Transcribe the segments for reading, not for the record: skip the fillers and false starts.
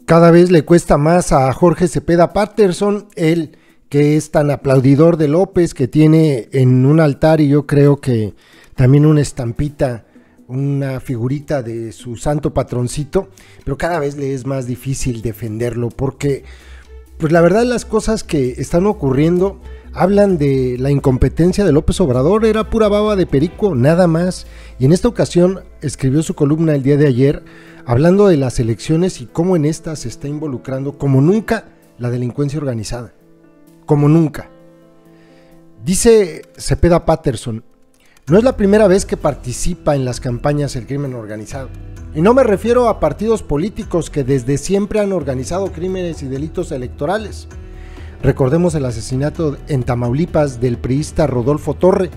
Cada vez le cuesta más a Jorge Cepeda Patterson, él que es tan aplaudidor de López, que tiene en un altar y yo creo que también una estampita, una figurita de su santo patroncito, pero cada vez le es más difícil defenderlo porque pues la verdad las cosas que están ocurriendo hablan de la incompetencia de López Obrador, era pura baba de perico, nada más, y en esta ocasión escribió su columna el día de ayer hablando de las elecciones y cómo en estas se está involucrando como nunca la delincuencia organizada, como nunca. Dice Cepeda Patterson: no es la primera vez que participa en las campañas el crimen organizado, y no me refiero a partidos políticos que desde siempre han organizado crímenes y delitos electorales. Recordemos el asesinato en Tamaulipas del priista Rodolfo Torre,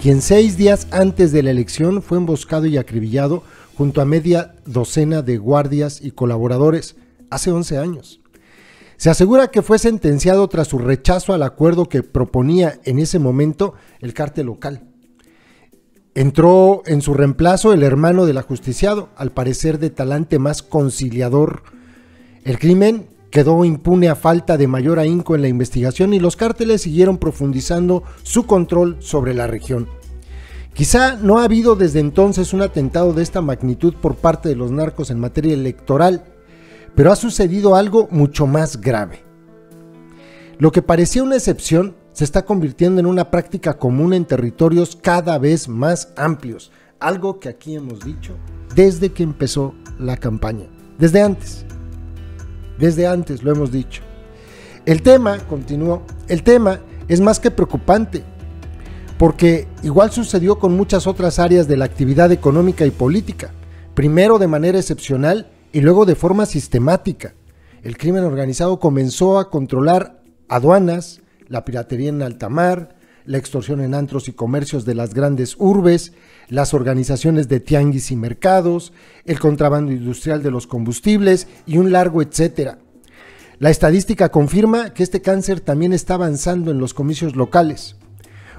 quien 6 días antes de la elección fue emboscado y acribillado junto a media docena de guardias y colaboradores, hace 11 años. Se asegura que fue sentenciado tras su rechazo al acuerdo que proponía en ese momento el cártel local. Entró en su reemplazo el hermano del ajusticiado, al parecer de talante más conciliador. El crimen quedó impune a falta de mayor ahínco en la investigación y los cárteles siguieron profundizando su control sobre la región. Quizá no ha habido desde entonces un atentado de esta magnitud por parte de los narcos en materia electoral, pero ha sucedido algo mucho más grave. Lo que parecía una excepción se está convirtiendo en una práctica común en territorios cada vez más amplios, algo que aquí hemos dicho desde que empezó la campaña, desde antes lo hemos dicho. El tema, continuó, el tema es más que preocupante, porque igual sucedió con muchas otras áreas de la actividad económica y política, primero de manera excepcional y luego de forma sistemática. El crimen organizado comenzó a controlar aduanas, la piratería en alta mar, la extorsión en antros y comercios de las grandes urbes, las organizaciones de tianguis y mercados, el contrabando industrial de los combustibles y un largo etcétera. La estadística confirma que este cáncer también está avanzando en los comicios locales.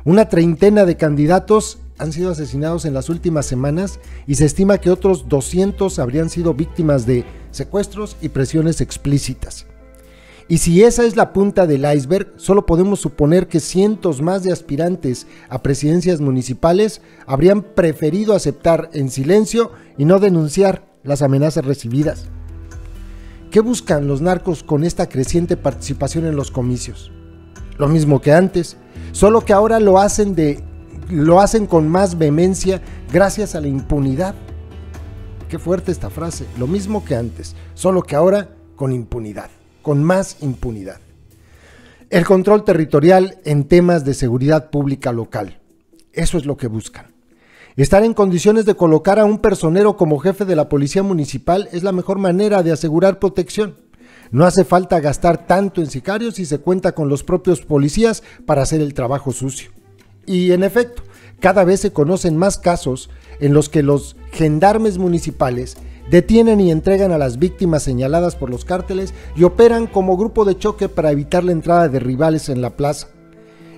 Una treintena de candidatos han sido asesinados en las últimas semanas y se estima que otros 200 habrían sido víctimas de secuestros y presiones explícitas. Y si esa es la punta del iceberg, solo podemos suponer que cientos más de aspirantes a presidencias municipales habrían preferido aceptar en silencio y no denunciar las amenazas recibidas. ¿Qué buscan los narcos con esta creciente participación en los comicios? Lo mismo que antes, solo que ahora lo hacen con más vehemencia gracias a la impunidad. Qué fuerte esta frase, lo mismo que antes, solo que ahora con impunidad. Con más impunidad. El control territorial en temas de seguridad pública local. Eso es lo que buscan. Estar en condiciones de colocar a un personero como jefe de la policía municipal es la mejor manera de asegurar protección. No hace falta gastar tanto en sicarios si se cuenta con los propios policías para hacer el trabajo sucio. Y en efecto, cada vez se conocen más casos en los que los gendarmes municipales detienen y entregan a las víctimas señaladas por los cárteles y operan como grupo de choque para evitar la entrada de rivales en la plaza.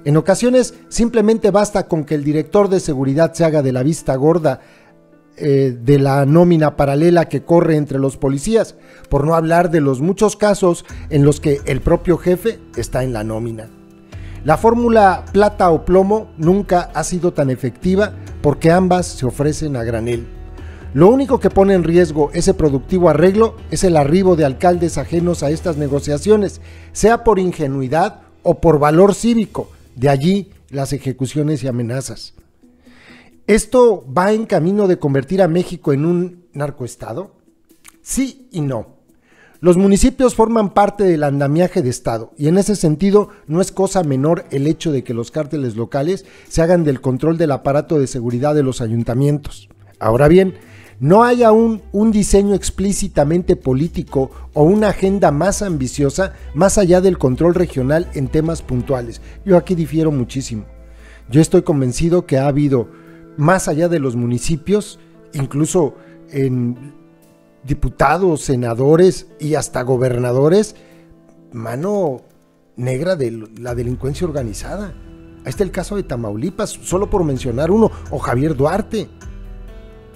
En ocasiones simplemente basta con que el director de seguridad se haga de la vista gorda de la nómina paralela que corre entre los policías, por no hablar de los muchos casos en los que el propio jefe está en la nómina. La fórmula plata o plomo nunca ha sido tan efectiva porque ambas se ofrecen a granel. Lo único que pone en riesgo ese productivo arreglo es el arribo de alcaldes ajenos a estas negociaciones, sea por ingenuidad o por valor cívico, de allí las ejecuciones y amenazas. ¿Esto va en camino de convertir a México en un narcoestado? Sí y no. Los municipios forman parte del andamiaje de Estado y en ese sentido no es cosa menor el hecho de que los cárteles locales se hagan del control del aparato de seguridad de los ayuntamientos. Ahora bien, no hay aún un diseño explícitamente político o una agenda más ambiciosa más allá del control regional en temas puntuales. Yo aquí difiero muchísimo. Yo estoy convencido que ha habido, más allá de los municipios, incluso en diputados, senadores y hasta gobernadores, mano negra de la delincuencia organizada. Ahí está el caso de Tamaulipas, solo por mencionar uno, o Javier Duarte.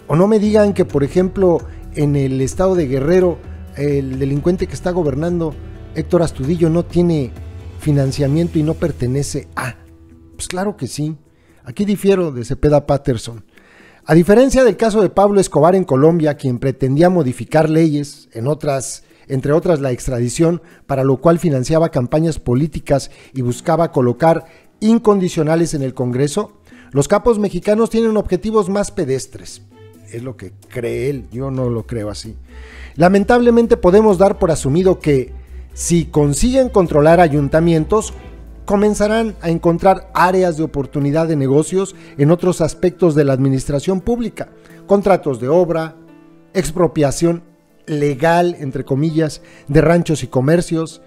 O no me digan que, por ejemplo, en el estado de Guerrero el delincuente que está gobernando, Héctor Astudillo, no tiene financiamiento y no pertenece a? Pues claro que sí. Aquí difiero de Cepeda Patterson. A diferencia del caso de Pablo Escobar en Colombia, quien pretendía modificar leyes, entre otras la extradición, para lo cual financiaba campañas políticas y buscaba colocar incondicionales en el Congreso, los capos mexicanos tienen objetivos más pedestres. Es lo que cree él, yo no lo creo así. Lamentablemente podemos dar por asumido que si consiguen controlar ayuntamientos, comenzarán a encontrar áreas de oportunidad de negocios en otros aspectos de la administración pública, contratos de obra, expropiación legal, entre comillas, de ranchos y comercios,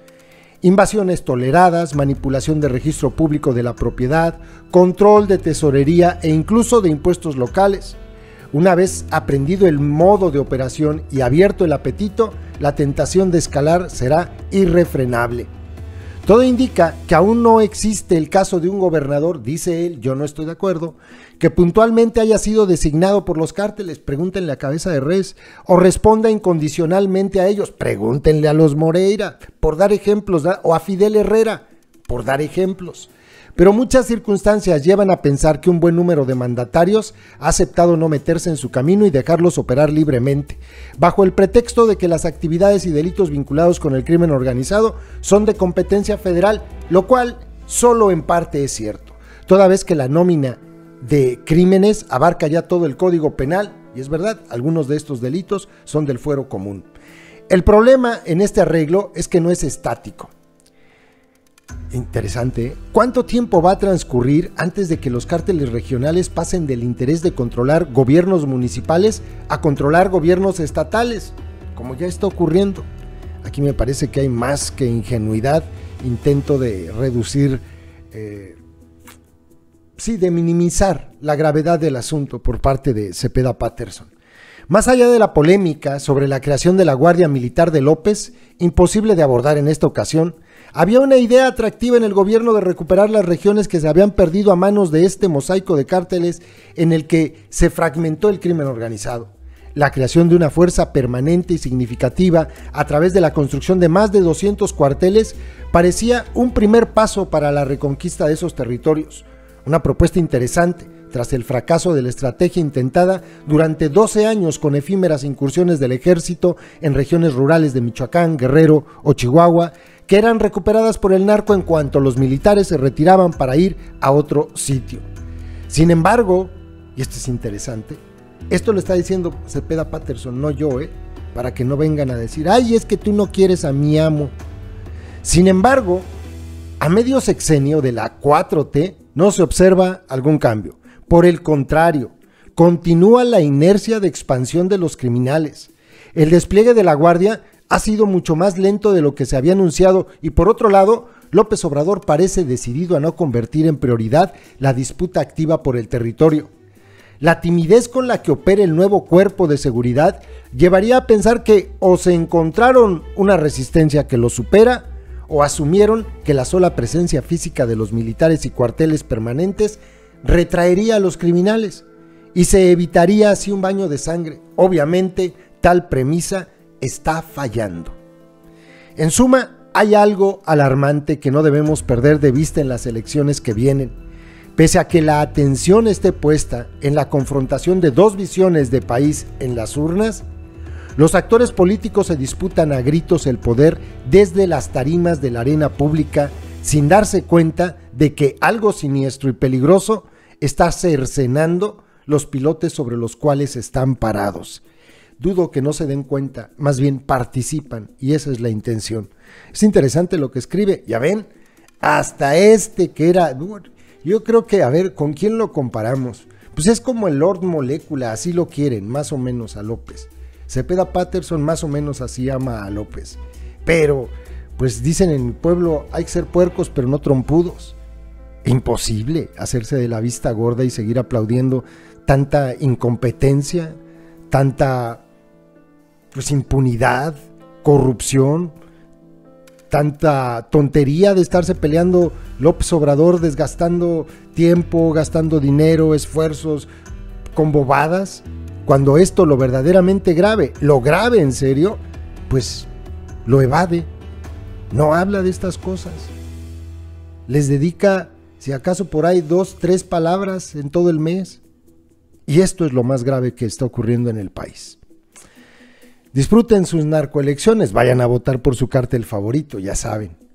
invasiones toleradas, manipulación de registro público de la propiedad, control de tesorería e incluso de impuestos locales. Una vez aprendido el modo de operación y abierto el apetito, la tentación de escalar será irrefrenable. Todo indica que aún no existe el caso de un gobernador, dice él, yo no estoy de acuerdo, que puntualmente haya sido designado por los cárteles, pregúntenle a Cabeza de Res, o responda incondicionalmente a ellos, pregúntenle a los Moreira, por dar ejemplos, o a Fidel Herrera, por dar ejemplos. Pero muchas circunstancias llevan a pensar que un buen número de mandatarios ha aceptado no meterse en su camino y dejarlos operar libremente, bajo el pretexto de que las actividades y delitos vinculados con el crimen organizado son de competencia federal, lo cual solo en parte es cierto, toda vez que la nómina de crímenes abarca ya todo el Código Penal, y es verdad, algunos de estos delitos son del fuero común. El problema en este arreglo es que no es estático. Interesante, ¿eh? ¿Cuánto tiempo va a transcurrir antes de que los cárteles regionales pasen del interés de controlar gobiernos municipales a controlar gobiernos estatales? Como ya está ocurriendo. Aquí me parece que hay más que ingenuidad, intento de reducir, de minimizar la gravedad del asunto por parte de Cepeda Patterson. Más allá de la polémica sobre la creación de la Guardia Militar de López, imposible de abordar en esta ocasión, había una idea atractiva en el gobierno de recuperar las regiones que se habían perdido a manos de este mosaico de cárteles en el que se fragmentó el crimen organizado. La creación de una fuerza permanente y significativa a través de la construcción de más de 200 cuarteles parecía un primer paso para la reconquista de esos territorios. Una propuesta interesante, tras el fracaso de la estrategia intentada durante 12 años con efímeras incursiones del ejército en regiones rurales de Michoacán, Guerrero o Chihuahua, que eran recuperadas por el narco en cuanto los militares se retiraban para ir a otro sitio. Sin embargo, y esto es interesante, esto lo está diciendo Cepeda Patterson, no yo, para que no vengan a decir, ay, es que tú no quieres a mi amo. Sin embargo, a medio sexenio de la 4T no se observa algún cambio. Por el contrario, continúa la inercia de expansión de los criminales. El despliegue de la Guardia ha sido mucho más lento de lo que se había anunciado y por otro lado, López Obrador parece decidido a no convertir en prioridad la disputa activa por el territorio. La timidez con la que opera el nuevo cuerpo de seguridad llevaría a pensar que o se encontraron una resistencia que lo supera o asumieron que la sola presencia física de los militares y cuarteles permanentes retraería a los criminales y se evitaría así un baño de sangre. Obviamente, tal premisa está fallando. En suma, hay algo alarmante que no debemos perder de vista en las elecciones que vienen. Pese a que la atención esté puesta en la confrontación de dos visiones de país en las urnas, los actores políticos se disputan a gritos el poder desde las tarimas de la arena pública sin darse cuenta de que algo siniestro y peligroso está cercenando los pilotes sobre los cuales están parados. Dudo que no se den cuenta, más bien participan, y esa es la intención. Es interesante lo que escribe, ya ven, hasta que era, yo creo que, a ver, ¿con quién lo comparamos? Pues es como el Lord Molécula, así lo quieren, más o menos a López. Cepeda Patterson más o menos así ama a López. Pero, pues dicen en mi pueblo, hay que ser puercos pero no trompudos. Imposible hacerse de la vista gorda y seguir aplaudiendo tanta incompetencia, tanta impunidad, corrupción, tanta tontería de estarse peleando López Obrador, desgastando tiempo, gastando dinero, esfuerzos, con bobadas, cuando esto lo verdaderamente grave, lo grave en serio, pues lo evade, no habla de estas cosas. Les dedica, si acaso por ahí, 2, 3 palabras en todo el mes. Y esto es lo más grave que está ocurriendo en el país. Disfruten sus narcoelecciones, vayan a votar por su cártel favorito, ya saben.